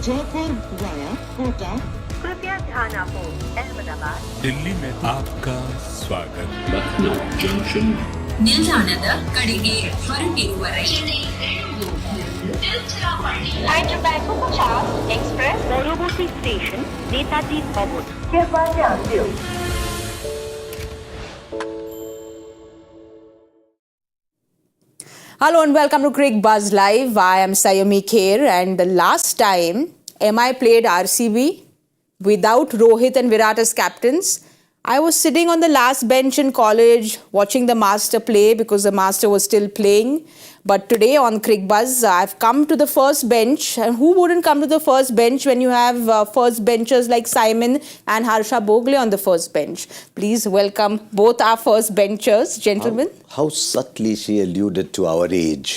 Jaipur via Kota. कृपया ध्यान आपो अहमदाबाद दिल्ली में आपका स्वागत। ലക്നൗ ജംഗ്ഷൻ ನಿಲ್ದಾಣದ ಕಡೆಗೆ ಹೊರಟಿರುವರೆ Hyderabad Superfast Express পরবর্তী স্টেশন নেতাজি ভবন कृपया ध्यान दियो। Hello and welcome to Cricbuzz Live. I am Saiyami Kher, and the last time MI played RCB without Rohit and Virat as captains, I was sitting on the last bench in college watching the master play because the master was still playing. But today on Cricbuzz, I've come to the first bench. And who wouldn't come to the first bench when you have first benchers like Simon and Harsha Bhogle on the first bench? Please welcome both our first benchers, gentlemen. How subtly she alluded to our age.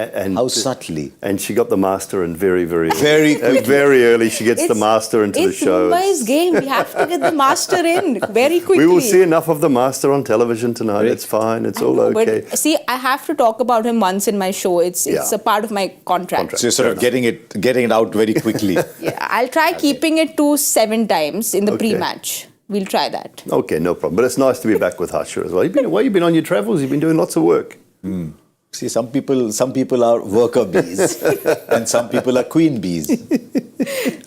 And how subtly. And she got the master in very early. Very quickly. Very early she gets the master into the show. It's Mumbai's game. We have to get the master in very quickly. We will see enough of the master on television tonight. It's fine. It's all okay. But see, I have to talk about him once in my show. It's a part of my contract. So you're sort of getting it out very quickly. Yeah, I'll try keeping it to 7 times in the pre-match. We'll try that. Okay, no problem. But it's nice to be back with Harsha as well. Where you been on your travels? You've been doing lots of work. See, some people are worker bees and some people are queen bees.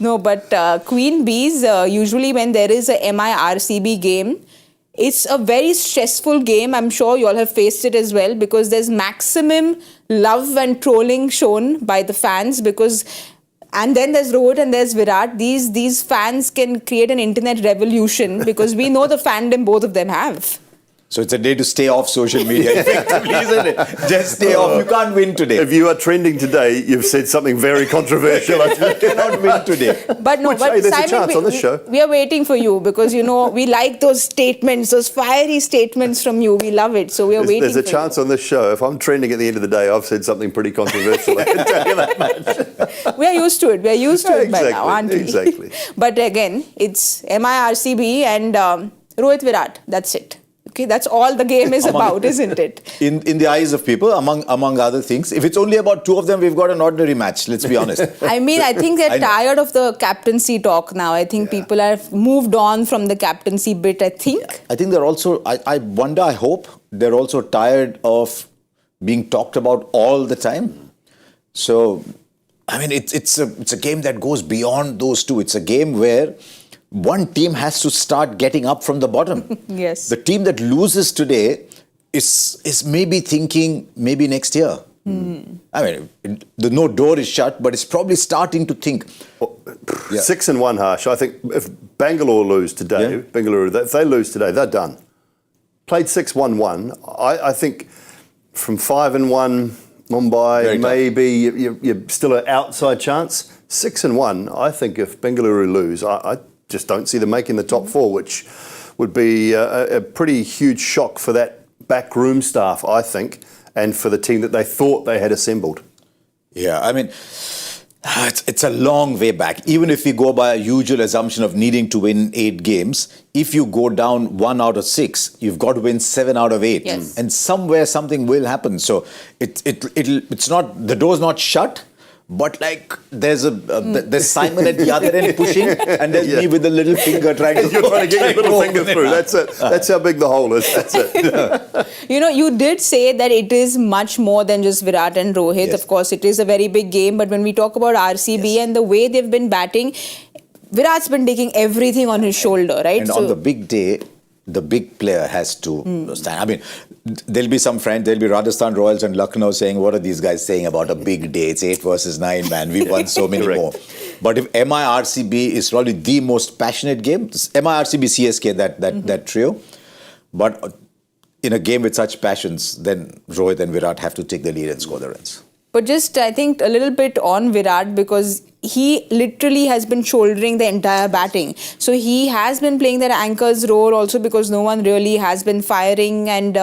No, but Queen Bees, usually when there is a MI-RCB game, it's a very stressful game. I'm sure you all have faced it as well because there's maximum love and trolling shown by the fans and then there's Rohit and there's Virat. These fans can create an internet revolution because we know the fandom both of them have. So it's a day to stay off social media effectively, isn't it? Just stay off. You can't win today. If you are trending today, you've said something very controversial. You cannot win today. But no, hey, there's Simon, a chance on this show. We are waiting for you because, we like those statements, those fiery statements from you. We love it. So we are waiting There's a chance on this show. If I'm trending at the end of the day, I've said something pretty controversial. I can tell you that much. We are used to it. We are used to it by now, aren't we? Exactly. But again, it's MI-RCB and Rohit Virat. That's it. Okay, that's all the game is about, isn't it? In the eyes of people, among other things, if it's only about two of them, we've got an ordinary match, let's be honest. I mean, I think they're tired of the captaincy talk now. I think people have moved on from the captaincy bit, I think. I think they're also, I wonder, I hope, they're also tired of being talked about all the time. So, I mean, it's a game that goes beyond those two. It's a game where one team has to start getting up from the bottom. Yes. The team that loses today is maybe thinking maybe next year. I mean, no door is shut, but it's probably starting to think. 6-1, Harsh. I think if Bengaluru lose today, if they lose today, they're done. Played 6-1-1. I think from 5-1, Mumbai, maybe you're still an outside chance. 6-1, I think if Bengaluru lose, I just don't see them making the top 4, which would be a pretty huge shock for that backroom staff, I think, and for the team that they thought they had assembled. Yeah, I mean, it's a long way back. Even if we go by a usual assumption of needing to win 8 games, if you go down 1 out of 6, you've got to win 7 out of 8. Yes. And somewhere something will happen. So it's not, the door's not shut. But like there's Simon at the other end pushing, and there's me with the little finger trying to. You're trying to get your little finger through. That's it. That's how big the hole is. That's it. You did say that it is much more than just Virat and Rohit. Yes. Of course, it is a very big game. But when we talk about RCB and the way they've been batting, Virat's been taking everything on his shoulder, right? And on the big day, the big player has to stand. I mean, there'll be some friends, there'll be Rajasthan Royals and Lucknow saying, what are these guys saying about a big day? It's 8 versus 9, man. We won so many more. But if MI-RCB is probably the most passionate game, MI-RCB CSK, that trio. But in a game with such passions, then Rohit and Virat have to take the lead and score the runs. But just, I think, a little bit on Virat because he literally has been shouldering the entire batting. So he has been playing that anchor's role also because no one really has been firing and,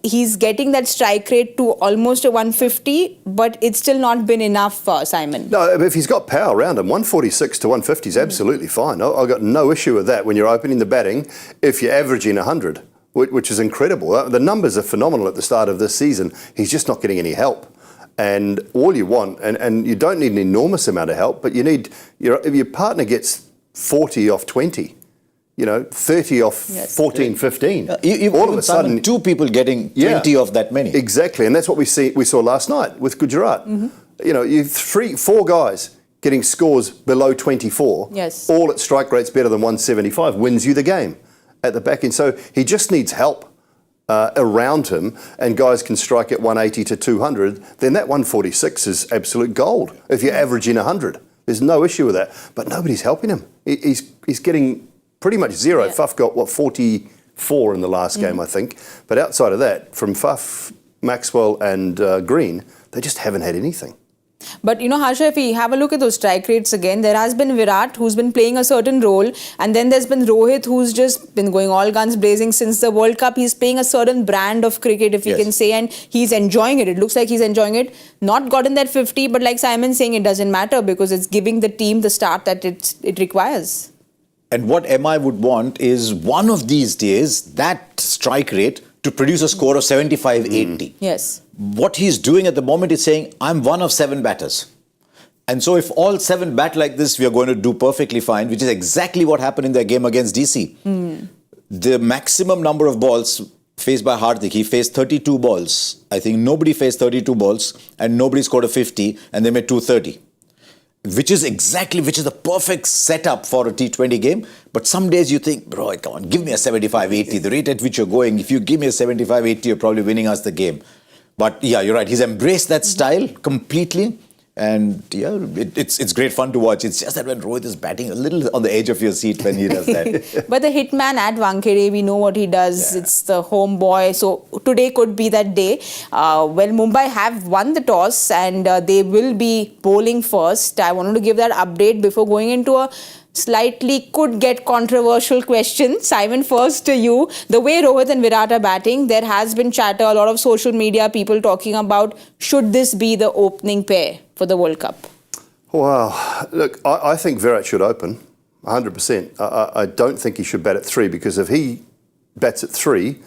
he's getting that strike rate to almost a 150, but it's still not been enough, Simon. No, if he's got power around him, 146 to 150 is absolutely fine. I've got no issue with that when you're opening the batting if you're averaging 100, which is incredible. The numbers are phenomenal at the start of this season. He's just not getting any help. And all you want, and you don't need an enormous amount of help, but you need, if your partner gets 40 off 20, 30 off 14, 15. All of a sudden, two people getting 20 of that many. Exactly, and that's what we saw last night with Gujarat. You 4 guys getting scores below 24, all at strike rates better than 175, wins you the game at the back end. So he just needs help around him, and guys can strike at 180 to 200, then that 146 is absolute gold. If you're averaging 100, there's no issue with that. But nobody's helping him. He's getting pretty much zero. Faf got, 44 in the last game, I think. But outside of that, from Faf, Maxwell and Green, they just haven't had anything. But Harsha, if we have a look at those strike rates again, there has been Virat who's been playing a certain role, and then there's been Rohit who's just been going all guns blazing since the World Cup. He's playing a certain brand of cricket, if we can say, and he's enjoying it. It looks like he's enjoying it. Not gotten that 50, but like Simon's saying, it doesn't matter because it's giving the team the start that it requires. And what MI would want is one of these days, that strike rate to produce a score of 75-80. Yes. What he's doing at the moment is saying, I'm one of 7 batters. And so if all 7 bat like this, we are going to do perfectly fine, which is exactly what happened in their game against DC. The maximum number of balls faced by Hardik, he faced 32 balls. I think nobody faced 32 balls and nobody scored a 50 and they made 230. Which is the perfect setup for a T20 game. But some days you think, bro, come on, give me a 75-80. The rate at which you're going, if you give me a 75-80, you're probably winning us the game. But yeah, you're right. He's embraced that style completely. And yeah, it's great fun to watch. It's just that when Rohit is batting a little on the edge of your seat when he does that. But the hitman at Wankhede, we know what he does. It's the home boy. So today could be that day. Mumbai have won the toss and they will be bowling first. I wanted to give that update before going into a slightly could get controversial question. Simon, first to you. The way Rohit and Virat are batting, there has been chatter, a lot of social media people talking about should this be the opening pair for the World Cup? Well, look, I think Virat should open, 100%. I don't think he should bat at 3 because if he bats at 3,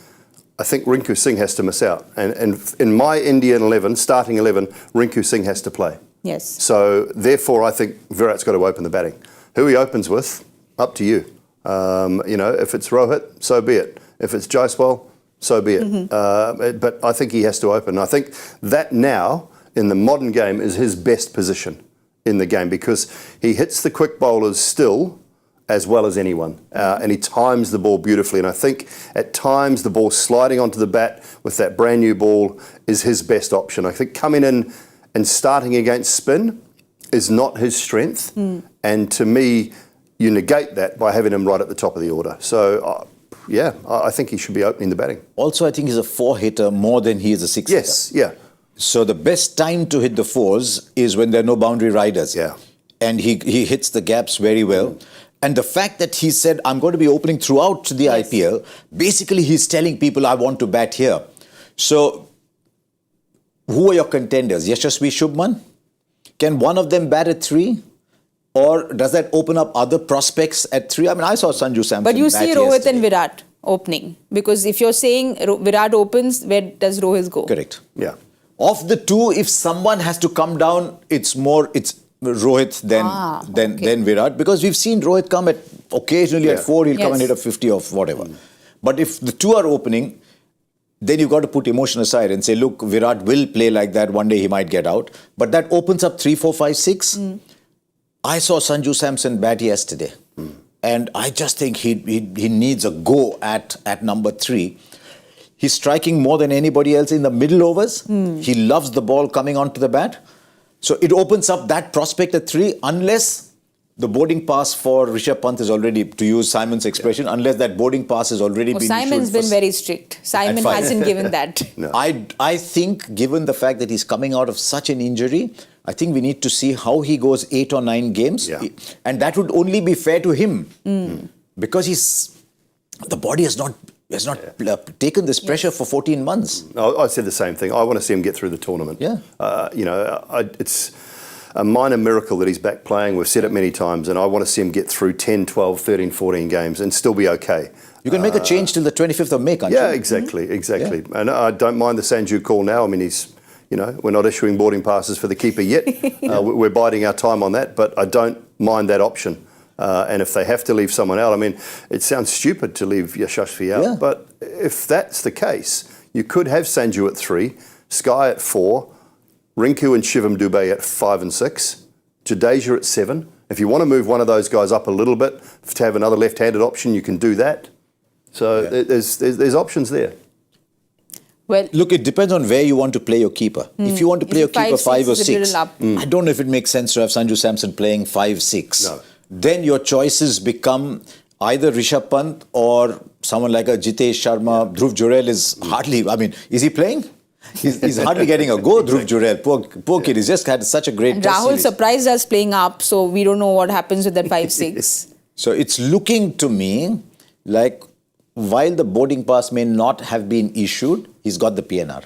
I think Rinku Singh has to miss out. And in my Indian 11, starting 11, Rinku Singh has to play. Yes. So therefore, I think Virat's got to open the batting. Who he opens with, up to you. If it's Rohit, so be it. If it's Jaiswal, so be it. But I think he has to open. I think that now, in the modern game, is his best position in the game because he hits the quick bowlers still as well as anyone. And he times the ball beautifully. And I think at times the ball sliding onto the bat with that brand new ball is his best option. I think coming in and starting against spin is not his strength. And to me, you negate that by having him right at the top of the order. So, I think he should be opening the batting. Also, I think he's a 4-hitter more than he is a 6-hitter. Yes, yeah. So the best time to hit the 4s is when there are no boundary riders. Yeah. And he hits the gaps very well. And the fact that he said, I'm going to be opening throughout the IPL, basically he's telling people, I want to bat here. So, who are your contenders? Yashasvi Shubman? Can one of them bat at 3? Or does that open up other prospects at 3? I mean, I saw Sanju Samson. But you see Rohit yesterday. and Virat opening. Because if you're saying Virat opens, where does Rohit go? Correct. Yeah. Of the two, if someone has to come down, it's Rohit than Virat. Because we've seen Rohit come occasionally at 4, he'll come and hit a 50 or whatever. But if the two are opening, then you've got to put emotion aside and say, look, Virat will play like that. One day he might get out. But that opens up 3, 4, 5, 6. I saw Sanju Samson bat yesterday. And I just think he needs a go at number 3. He's striking more than anybody else in the middle overs. He loves the ball coming onto the bat. So it opens up that prospect at 3 unless the boarding pass for Rishabh Pant is already, to use Simon's expression, unless that boarding pass has already been issued. Simon's been very strict. Simon hasn't given that. No. I think, given the fact that he's coming out of such an injury, I think we need to see how he goes 8 or 9 games. Yeah. And that would only be fair to him. Because the body has not taken this pressure for 14 months. I said the same thing. I want to see him get through the tournament. Yeah. It's a minor miracle that he's back playing. We've said it many times, and I want to see him get through 10, 12, 13, 14 games and still be okay. You can make a change till the 25th of May, can't you? Yeah, exactly. Yeah. And I don't mind the Sanju call now. I mean, he's we're not issuing boarding passes for the keeper yet. We're biding our time on that, but I don't mind that option. And if they have to leave someone out, I mean, it sounds stupid to leave Yashashvi out, but if that's the case, you could have Sanju at 3, Sky at 4, Rinku and Shivam Dubey at 5 and 6, Jadeja at 7. If you want to move one of those guys up a little bit to have another left-handed option, you can do that. So there's options there. Well, look, it depends on where you want to play your keeper. If you want to play your keeper 5 or 6, I don't know if it makes sense to have Sanju Samson playing 5-6. No. Then your choices become either Rishabh Pant or someone like a Jitesh Sharma. Dhruv Jurel is hardly, I mean, is he playing? He's hardly getting a go, Dhruv Jurel. Poor kid, he's just had such a great and test Rahul series. surprised us playing up, so we don't know what happens with that 5-6. So it's looking to me like while the boarding pass may not have been issued, he's got the PNR.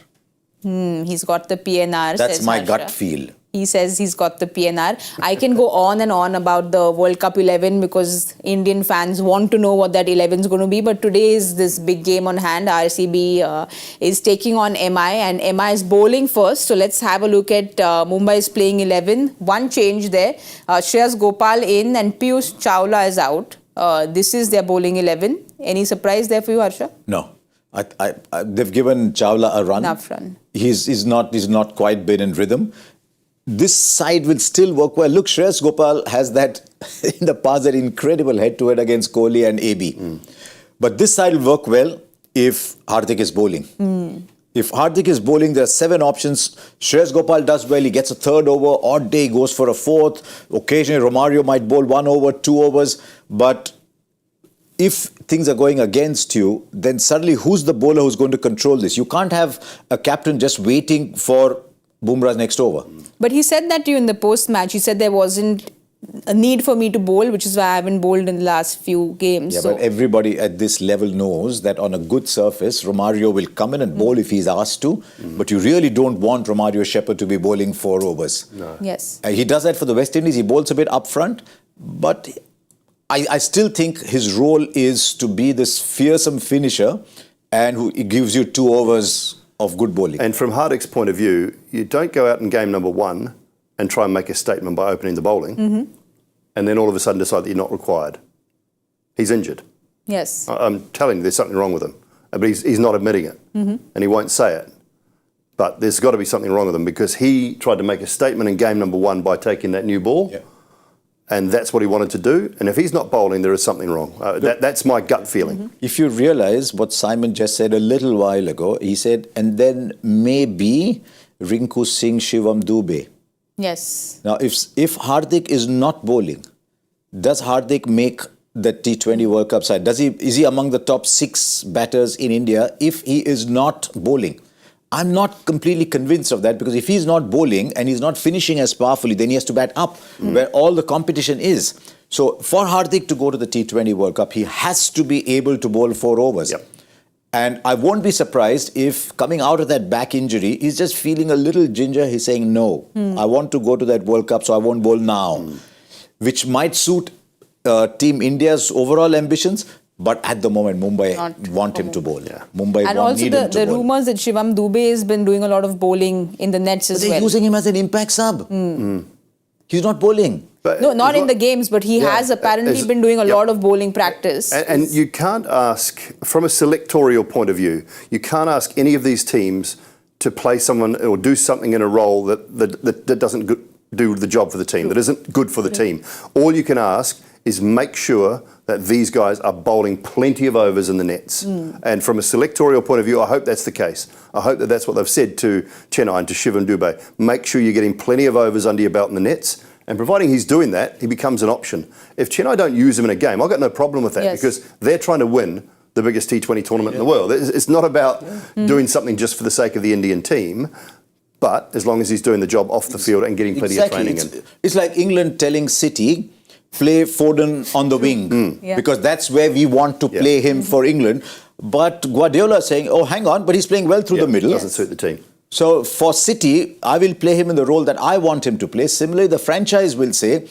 He's got the PNR. That's says my Harsha. gut feel. He says he's got the PNR. I can go on and on about the World Cup 11 because Indian fans want to know what that 11 is going to be. But today is this big game on hand. RCB is taking on MI and MI is bowling first. So let's have a look at Mumbai's playing 11. One change there. Shreyas Gopal in and Piyush Chawla is out. This is their bowling 11. Any surprise there for you, Harsha? No. They've given Chawla a run. Enough run. He's not quite been in rhythm. This side will still work well. Look, Shreyas Gopal has that, in the past, that incredible head-to-head against Kohli and AB. But this side will work well if Hardik is bowling. If Hardik is bowling, there are 7 options. Shreyas Gopal does well. He gets a 3rd over. Odd day, goes for a 4th. Occasionally, Romario might bowl 1 over, 2 overs. But if things are going against you, then suddenly who's the bowler who's going to control this? You can't have a captain just waiting for Bumrah's next over. But he said that to you in the post-match. He said there wasn't a need for me to bowl, which is why I haven't bowled in the last few games. Yeah, but everybody at this level knows that on a good surface, Romario will come in and bowl if he's asked to. But you really don't want Romario Shepherd to be bowling 4 overs. No. Yes. He does that for the West Indies. He bowls a bit up front. But I still think his role is to be this fearsome finisher and who gives you 2 overs of good bowling. And from Hardik's point of view, you don't go out in game number 1 and try and make a statement by opening the bowling and then all of a sudden decide that you're not required. He's injured. Yes. I'm telling you, there's something wrong with him. But he's not admitting it. And he won't say it. But there's got to be something wrong with him because he tried to make a statement in game number 1 by taking that new ball. Yeah. And that's what he wanted to do. And if he's not bowling, there is something wrong. That's my gut feeling. If you realize what Simon just said a little while ago, he said, and then maybe Rinku Singh Shivam Dubey. Yes. Now, if Hardik is not bowling, does Hardik make the T20 World Cup side? Is he among the top 6 batters in India if he is not bowling? I'm not completely convinced of that because if he's not bowling and he's not finishing as powerfully, then he has to bat up where all the competition is. So for Hardik to go to the T20 World Cup, he has to be able to bowl 4 overs. Yep. And I won't be surprised if coming out of that back injury, he's just feeling a little ginger. He's saying, no, I want to go to that World Cup, so I won't bowl now, which might suit Team India's overall ambitions. But at the moment, Mumbai want him to bowl. Yeah. Mumbai and want also need him to the bowl. rumours that Shivam Dubey has been doing a lot of bowling in the nets as They're well. using him as an impact sub. He's not bowling. But No, not in the games, but he has apparently been doing a lot of bowling practice. And you can't ask, from a selectorial point of view, you can't ask any of these teams to play someone or do something in a role that doesn't do the job for the team, that isn't good for the team. All you can ask is make sure that these guys are bowling plenty of overs in the nets. And from a selectorial point of view, I hope that's the case. I hope that that's what they've said to Chennai and to Shivam Dubey. Make sure you're getting plenty of overs under your belt in the nets. And providing he's doing that, he becomes an option. If Chennai don't use him in a game, I've got no problem with that because they're trying to win the biggest T20 tournament in the world. It's not about doing something just for the sake of the Indian team. But as long as he's doing the job off the field and getting plenty of training in. It's like England telling City, play Foden on the wing because that's where we want to play him for England. But Guardiola is saying, oh, hang on, but he's playing well through the middle. Doesn't suit the team. So for City, I will play him in the role that I want him to play. Similarly, the franchise will say,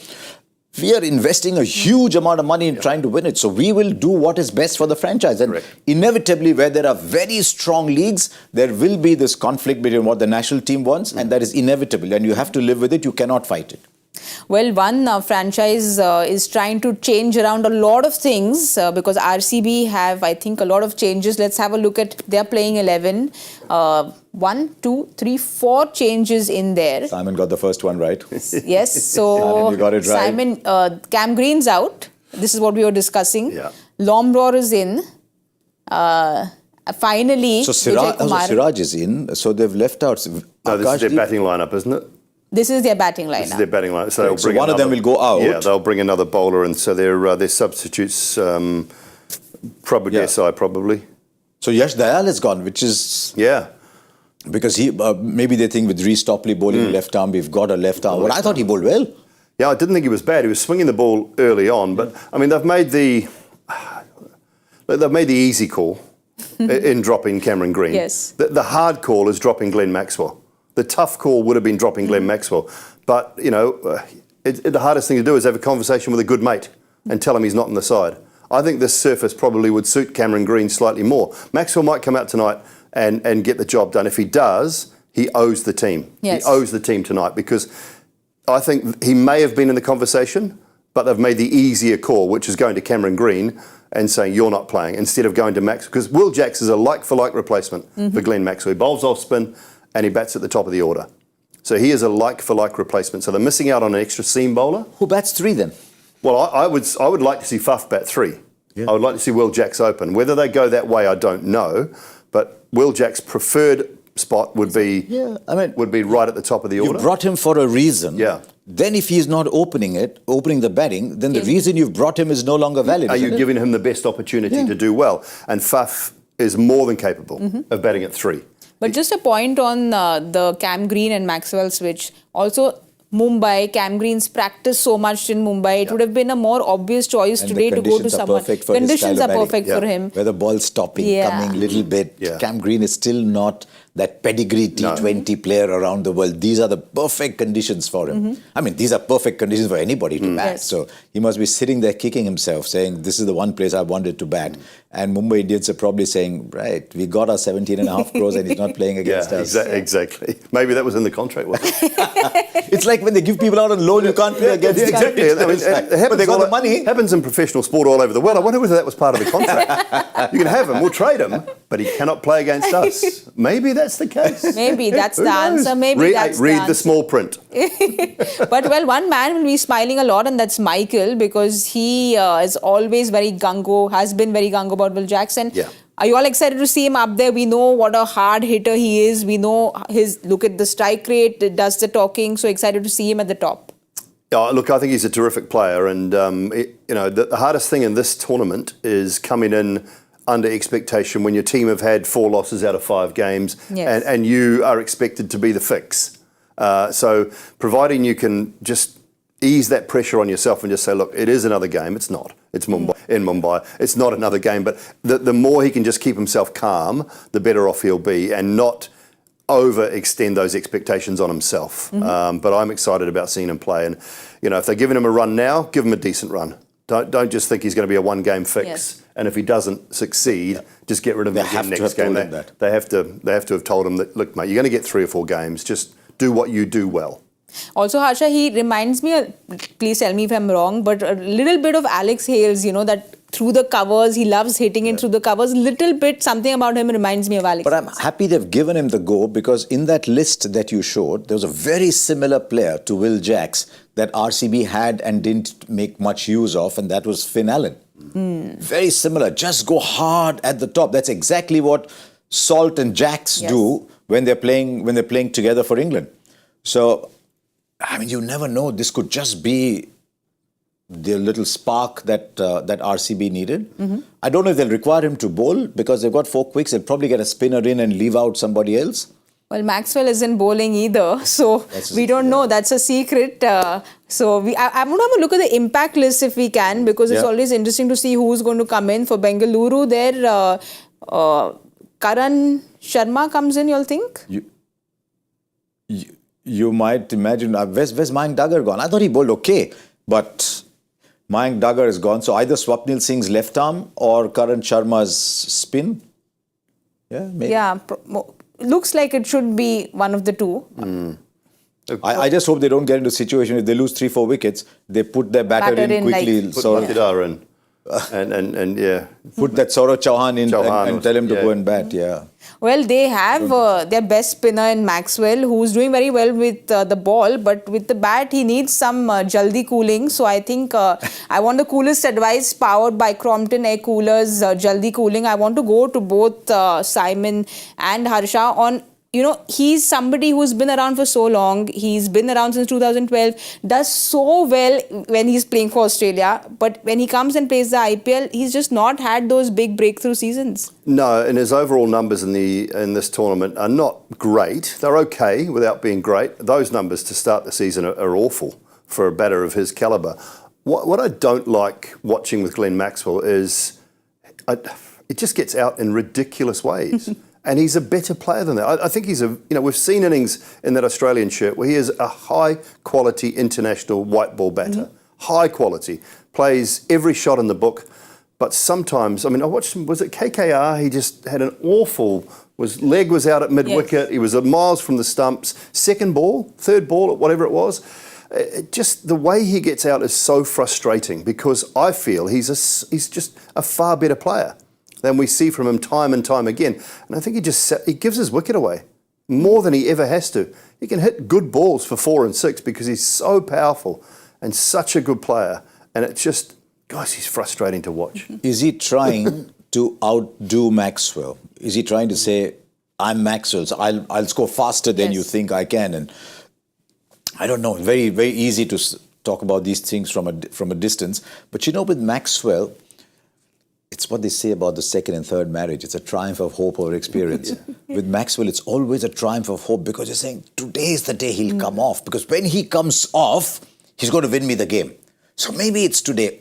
we are investing a huge amount of money in trying to win it. So we will do what is best for the franchise. And inevitably, where there are very strong leagues, there will be this conflict between what the national team wants, and that is inevitable. And you have to live with it. You cannot fight it. Well, one franchise is trying to change around a lot of things because RCB have, I think, a lot of changes. Let's have a look at their playing 11. 1, 2, 3, 4 changes in there. Simon got the first one right. Yes, so Simon, you got it right. Simon, Cam Green's out. This is what we were discussing. Yeah. Lomror is in. Finally, So Vijay Siraj is in. So they've left out. No, this is their batting lineup, isn't it? This is their batting lineup. This is their batting lineup. So, they'll bring one of them will go out. Yeah, they'll bring another bowler, and so their substitutes, probably SI probably. So Yash Dayal is gone, which is because he maybe they think with Reece Topley bowling left arm, we've got a left arm. Well, I thought he bowled well. Yeah, I didn't think he was bad. He was swinging the ball early on, but I mean they've made the easy call in dropping Cameron Green. Yes. The hard call is dropping Glenn Maxwell. The tough call would have been dropping Glenn Maxwell. But, you know, the hardest thing to do is have a conversation with a good mate and tell him he's not on the side. I think this surface probably would suit Cameron Green slightly more. Maxwell might come out tonight and get the job done. If he does, he owes the team. Yes. He owes the team tonight because I think he may have been in the conversation, but they've made the easier call, which is going to Cameron Green and saying you're not playing instead of going to Max. Because Will Jacks is a like-for-like replacement for Glenn Maxwell. He bowls off spin and he bats at the top of the order. So he is a like-for-like replacement. So they're missing out on an extra seam bowler. Who bats 3 then? Well, I would like to see Faf bat 3. Yeah. I would like to see Will Jacks open. Whether they go that way, I don't know. But Will Jacks' preferred spot would be right at the top of the order. You brought him for a reason. Yeah. Then if he's not opening the batting, then the reason you've brought him is no longer valid. Are you giving him the best opportunity to do well? And Faf is more than capable of batting at 3. But just a point on the Cam Green and Maxwell switch. Also, Mumbai, Cam Green's practiced so much in Mumbai. It would have been a more obvious choice today to go to someone. Conditions are perfect for him. Where the ball's stopping, coming a little bit. Yeah. Cam Green is still not that pedigree T20 player around the world. These are the perfect conditions for him. I mean, these are perfect conditions for anybody to bat. Yes. So he must be sitting there kicking himself, saying, this is the one place I wanted to bat. And Mumbai Indians are probably saying, right, we got our 17.5 crores and he's not playing against us. Exactly. Maybe that was in the contract, wasn't it? It's like when they give people out on loan, you can't play against them. Exactly. I mean, But they got the money. It happens in professional sport all over the world. I wonder whether that was part of the contract. You can have him, we'll trade him, but he cannot play against us. Maybe that's the case. Maybe that's Who the knows? answer. Maybe that's the read answer. the small print. But well, one man will be smiling a lot, and that's Michael, because he is always very gung-ho, has been very gung-ho about Will Jackson. Yeah. Are you all excited to see him up there? We know what a hard hitter he is. We know look at the strike rate, it does the talking. So excited to see him at the top. Look, I think he's a terrific player, and the hardest thing in this tournament is coming in under expectation when your team have had 4 losses out of 5 games, Yes. and you are expected to be the fix. So providing you can just ease that pressure on yourself and just say, look, it is another game. It's not. It's Mumbai. In Mumbai. It's not another game. But the more he can just keep himself calm, the better off he'll be, and not overextend those expectations on himself. But I'm excited about seeing him play. And, if they're giving him a run now, give him a decent run. Don't just think he's going to be a one-game fix. Yes. And if he doesn't succeed, just get rid of him again next game. They have to have told him that, look, mate, you're going to get 3 or 4 games. Just do what you do well. Also, Harsha, he reminds me, please tell me if I'm wrong, but a little bit of Alex Hales, that through the covers, he loves hitting it through the covers. Little bit, something about him reminds me of Alex But Hales. I'm happy they've given him the go, because in that list that you showed, there was a very similar player to Will Jacks that RCB had and didn't make much use of, and that was Finn Allen. Very similar. Just go hard at the top. That's exactly what Salt and Jacks do when they're playing together for England. So, I mean, you never know. This could just be the little spark that RCB needed. I don't know if they'll require him to bowl, because they've got 4 quicks. They'll probably get a spinner in and leave out somebody else. Well, Maxwell isn't bowling either, so we don't know. That's a secret. I'm going to have a look at the impact list if we can, because it's always interesting to see who's going to come in. For Bengaluru, there, Karan Sharma comes in, you'll think? You might imagine, where's Mayank Dagger gone? I thought he bowled okay. But Mayank Dagger is gone. So either Swapnil Singh's left arm or Karan Sharma's spin. Yeah, maybe. Yeah, looks like it should be one of the two. I just hope they don't get into a situation if they lose 3-4 wickets, they put their batter in quickly. Put Matidar in. And yeah. Put that Saurav Chauhan in and tell him to go and bat, yeah. Well, they have their best spinner in Maxwell, who's doing very well with the ball, but with the bat, he needs some jaldi cooling. So I think I want the coolest advice powered by Crompton Air Coolers, jaldi cooling. I want to go to both Simon and Harsha on, he's somebody who's been around for so long. He's been around since 2012, does so well when he's playing for Australia. But when he comes and plays the IPL, he's just not had those big breakthrough seasons. No, and his overall numbers in this tournament are not great. They're okay without being great. Those numbers to start the season are awful for a batter of his calibre. What I don't like watching with Glenn Maxwell is it just gets out in ridiculous ways. And he's a better player than that. I think he's we've seen innings in that Australian shirt where he is a high-quality international white ball batter. High quality. Plays every shot in the book. But sometimes, I watched him, was it KKR? He just had an awful, leg was out at mid-wicket. Yes. He was miles from the stumps. Second ball, third ball, whatever it was. Just the way he gets out is so frustrating because I feel he's just a far better player than we see from him time and time again. And I think he gives his wicket away more than he ever has to. He can hit good balls for 4 and 6 because he's so powerful and such a good player. And it's just, gosh, he's frustrating to watch. Is he trying to outdo Maxwell? Is he trying to say, I'm Maxwell, so I'll score faster than you think I can? And I don't know, very, very easy to talk about these things from a distance. But with Maxwell, it's what they say about the second and third marriage. It's a triumph of hope over experience. With Maxwell, it's always a triumph of hope because you're saying, today is the day he'll come off. Because when he comes off, he's going to win me the game. So maybe it's today.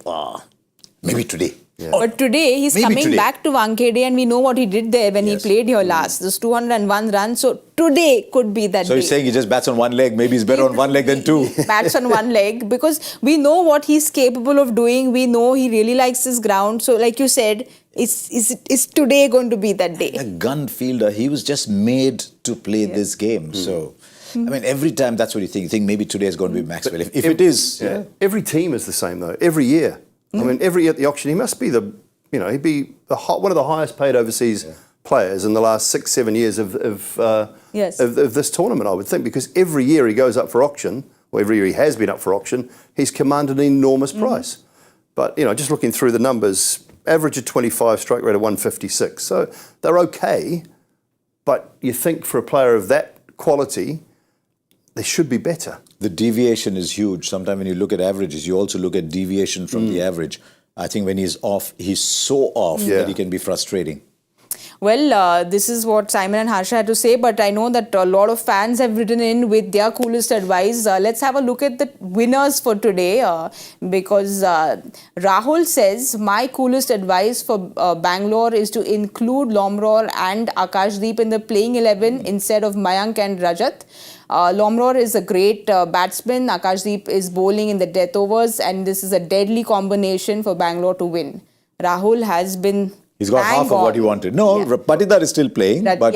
Maybe today. Yeah. But today, he's coming back to Wankhede and we know what he did there when he played here last. Those 201 runs. So today could be that day. So you're saying he just bats on one leg. Maybe he's better on one leg than two. Bats on one leg because we know what he's capable of doing. We know he really likes his ground. So like you said, is today going to be that day? A gun fielder, he was just made to play this game. So, every time that's what you think. You think maybe today is going to be Maxwell. If it is... Yeah. Every team is the same though. Every year. Every year at the auction, he must be he'd be one of the highest paid overseas players in the last 6-7 years of this tournament, I would think, because every year he goes up for auction, or every year he has been up for auction, he's commanded an enormous price. But, just looking through the numbers, average of 25, strike rate of 156. So they're okay, but you think for a player of that quality, they should be better. The deviation is huge. Sometimes when you look at averages, you also look at deviation from the average. I think when he's off, he's so off that he can be frustrating. Well, this is what Simon and Harsha had to say, but I know that a lot of fans have written in with their coolest advice. Let's have a look at the winners for today because Rahul says, my coolest advice for Bangalore is to include Lomror and Akashdeep in the playing 11 instead of Mayank and Rajat. Lomror is a great batsman. Akashdeep is bowling in the death overs and this is a deadly combination for Bangalore to win. Rahul has been... He's got half of what he wanted. No, Patidar is still playing. But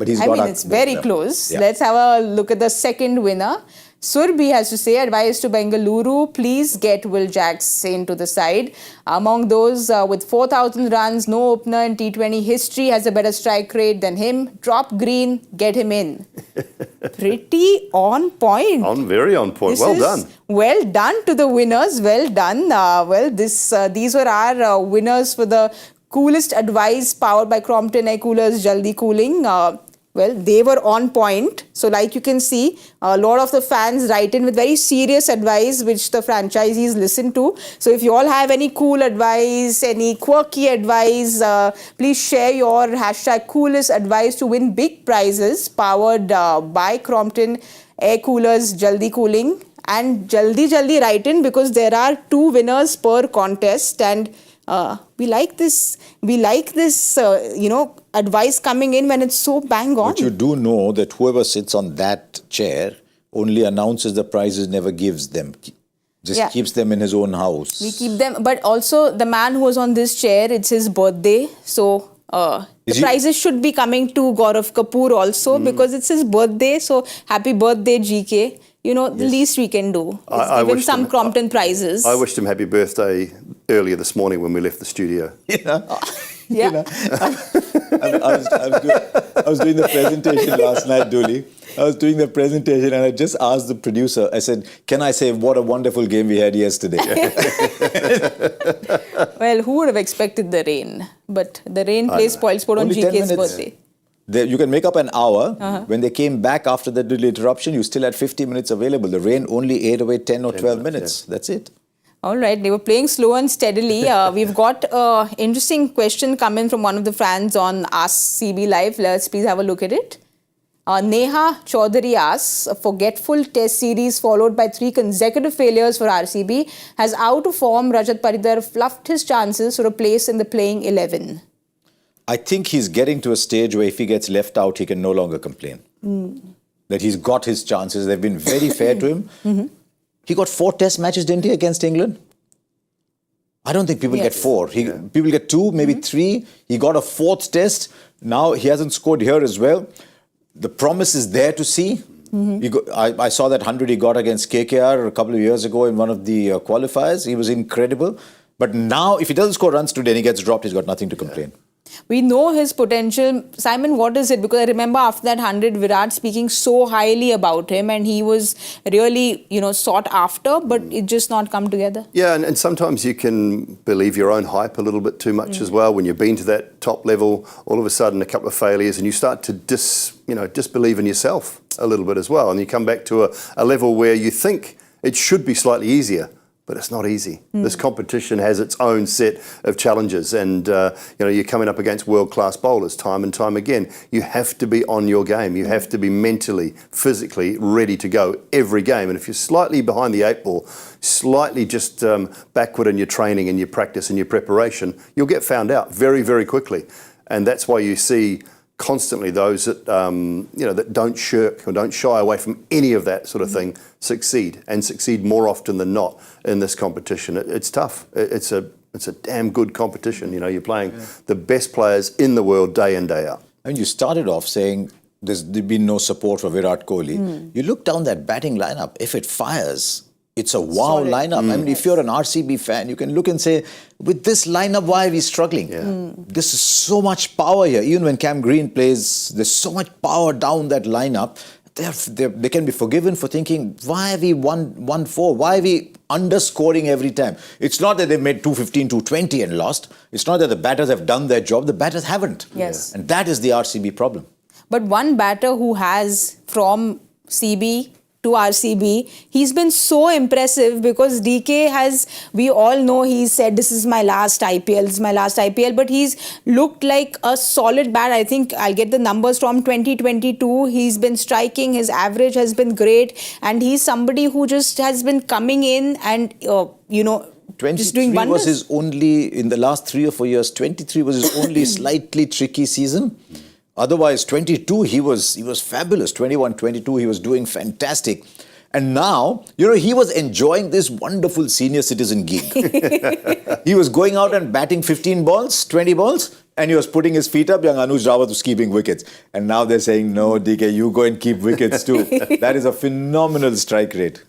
he's got... it's very close. Yeah. Let's have a look at the second winner. Surbi has to say, advice to Bengaluru, please get Will Jacks into the side. Among those with 4,000 runs, no opener in T20 history has a better strike rate than him. Drop Green, get him in. Pretty on point. Very on point. Done. Well done to the winners. Well done. These were our winners for the coolest advice powered by Crompton Air Coolers Jaldi Cooling. They were on point. So like you can see, a lot of the fans write in with very serious advice, which the franchisees listen to. So if you all have any cool advice, any quirky advice, please share your #coolest advice to win big prizes powered by Crompton Air Coolers Jaldi Cooling. And jaldi write in because there are 2 winners per contest and we like this, advice coming in when it's so bang on. But you do know that whoever sits on that chair only announces the prizes, never gives them. Just keeps them in his own house. We keep them, but also the man who was on this chair, it's his birthday. So the prizes should be coming to Gaurav Kapoor also because it's his birthday. So happy birthday, GK. You know, the least we can do is give him some Crompton prizes. I wished him happy birthday earlier this morning when we left the studio. Yeah. You know, I was doing the presentation last night, Doull. I was doing the presentation and I just asked the producer, I said, can I say what a wonderful game we had yesterday? Well, who would have expected the rain? But the rain plays spoilsport on Only 10 GK's minutes. birthday. You can make up an hour. When they came back after the little interruption, you still had 50 minutes available. The rain only ate away 10 or 12 minutes. Yeah. That's it. All right, they were playing slow and steadily. We've got an interesting question coming from one of the fans on Ask CB Live. Let's please have a look at it. Neha Chaudhary asks, a forgetful test series followed by 3 consecutive failures for RCB has out of form Rajat Paridhar fluffed his chances for a place in the playing 11. I think he's getting to a stage where if he gets left out, he can no longer complain. That he's got his chances. They've been very fair to him. He got 4 test matches, didn't he, against England? I don't think people get 4. People get 2, maybe 3. He got a 4th test. Now he hasn't scored here as well. The promise is there to see. I saw that 100 he got against KKR a couple of years ago in one of the qualifiers. He was incredible. But now, if he doesn't score runs today and he gets dropped, he's got nothing to complain. We know his potential. Simon, what is it? Because I remember after that 100, Virat speaking so highly about him and he was really, sought after, but it just not come together. Yeah, and sometimes you can believe your own hype a little bit too much as well. When you've been to that top level, all of a sudden a couple of failures and you start to disbelieve in yourself a little bit as well. And you come back to a level where you think it should be slightly easier. But it's not easy. This competition has its own set of challenges and you're coming up against world-class bowlers time and time again. You have to be on your game. You have to be mentally, physically ready to go every game. And if you're slightly behind the 8 ball, slightly just backward in your training and your practice and your preparation, you'll get found out very, very quickly. And that's why you see constantly those that that don't shirk or don't shy away from any of that sort of thing succeed more often than not in this competition. It's tough. It's a damn good competition. You're playing the best players in the world day in, day out. And you started off saying there's been no support for Virat Kohli. You look down that batting lineup. If it fires, it's a wow lineup. I mean, if you're an RCB fan, you can look and say, with this lineup, why are we struggling? This is so much power here. Even when Cam Green plays, there's so much power down that lineup. They can be forgiven for thinking, why have we won 4? Why are we underscoring every time? It's not that they've made 215, 220 and lost. It's not that the batters have done their job. The batters haven't. Yes. And that is the RCB problem. But one batter who has from CB to RCB, he's been so impressive because DK has, we all know he's said this is my last IPL, but he's looked like a solid bat. I think I'll get the numbers from 2022. He's been striking, his average has been great, and he's somebody who just has been coming in and, just doing wonders. Was his only, in the last 3 or 4 years, 23 was his only slightly tricky season. Otherwise, 22, he was fabulous. 21, 22, he was doing fantastic. And now, he was enjoying this wonderful senior citizen gig. He was going out and batting 15 balls, 20 balls, and he was putting his feet up. Young Anuj Rawat was keeping wickets. And now they're saying, no, DK, you go and keep wickets too. That is a phenomenal strike rate.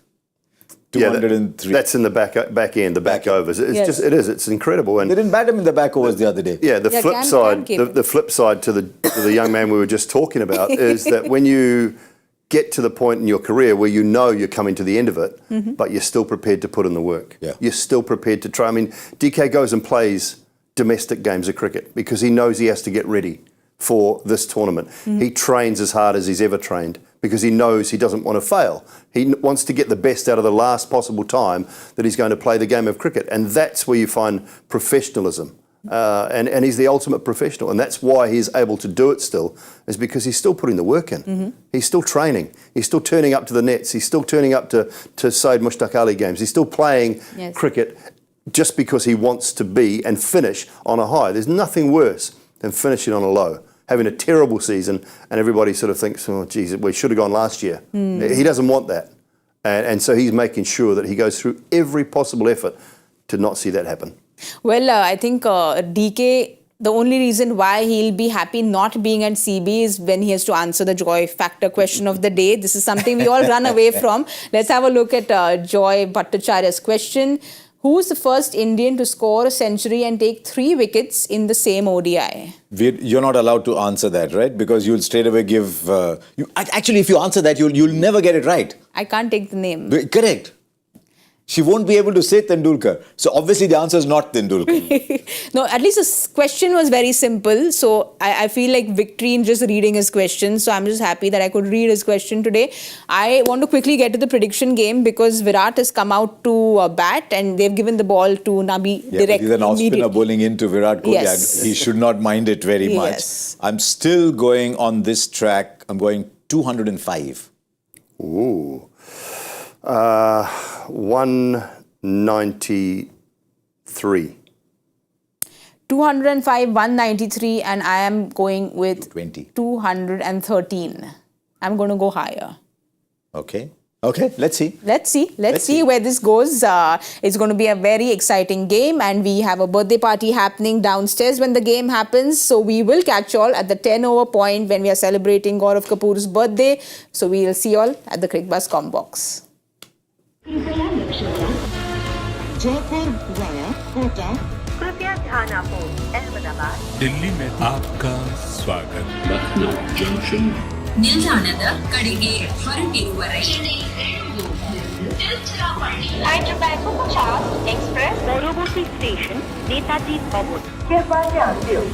203. That's in the back end, the back overs. It's incredible. And they didn't bat him in the back overs the other day. Yeah, the flip side to the young man we were just talking about is that when you get to the point in your career where you're coming to the end of it, but you're still prepared to put in the work. Yeah. You're still prepared to try. I mean, DK goes and plays domestic games of cricket because he knows he has to get ready for this tournament. He trains as hard as he's ever trained because he knows he doesn't want to fail. He wants to get the best out of the last possible time that he's going to play the game of cricket. And that's where you find professionalism. And he's the ultimate professional. And that's why he's able to do it still, is because he's still putting the work in. He's still training. He's still turning up to the nets. He's still turning up to Syed Mushtaq Ali games. He's still playing cricket just because he wants to be and finish on a high. There's nothing worse than finishing on a low, having a terrible season, and everybody sort of thinks, oh, geez, we should have gone last year. He doesn't want that. And so he's making sure that he goes through every possible effort to not see that happen. Well, I think DK, the only reason why he'll be happy not being at CB is when he has to answer the joy factor question of the day. This is something we all run away from. Let's have a look at Joy Bhattacharya's question. Who's the first Indian to score a century and take 3 wickets in the same ODI? You're not allowed to answer that, right? Because you'll straight away give... actually, if you answer that, you'll never get it right. I can't take the name. Correct. She won't be able to say Tendulkar. So obviously the answer is not Tendulkar. No, at least this question was very simple. So I feel like victory in just reading his question. So I'm just happy that I could read his question today. I want to quickly get to the prediction game because Virat has come out to bat and they've given the ball to Nabi direct. He's an off-spinner bowling into Virat Kohli. Yes. He should not mind it very much. Yes. I'm still going on this track. I'm going 205. Ooh. 193. 205, 193, and I am going with 20. 213. I'm going to go higher. Okay. Okay, let's see. Let's see where this goes. It's going to be a very exciting game and we have a birthday party happening downstairs when the game happens. So we will catch all at the 10 over point when we are celebrating Gaurav Kapoor's birthday. So we will see you all at the Cricbuzz com box. Jaipur via Kota. कृपया ध्यान आपो अहमदाबाद दिल्ली में आपका स्वागत ನಿಲ್ದಾಣದ ಕಡೆಗೆ ಹೊರಟಿರುವರೆ Hyderabad Superfast Express পরবর্তী station Netaji ভবন। कृपया ध्यान दें